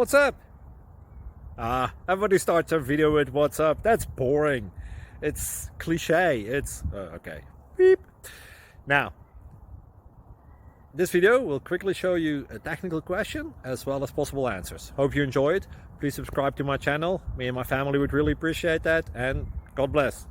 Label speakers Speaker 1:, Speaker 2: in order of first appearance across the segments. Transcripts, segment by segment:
Speaker 1: What's up? Everybody starts a video with what's up. That's boring. It's cliche. Okay. Beep. Now, this video will quickly show you a technical question as well as possible answers. Hope you enjoy it. Please subscribe to my channel. Me and my family would really appreciate that, and God bless.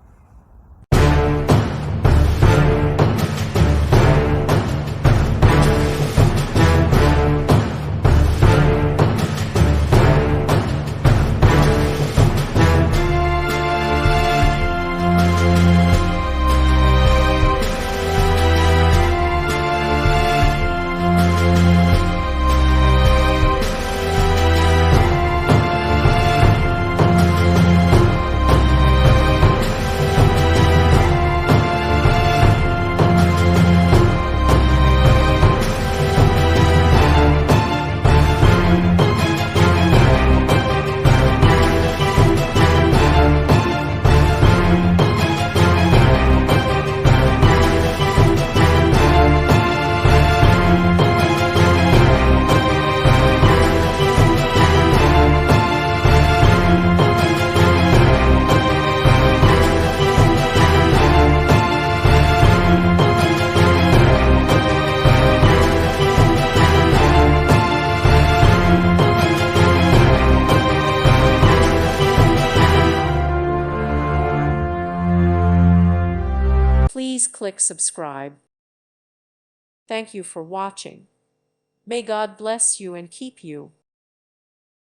Speaker 2: Please click subscribe. Thank you for watching. May God bless you and keep you.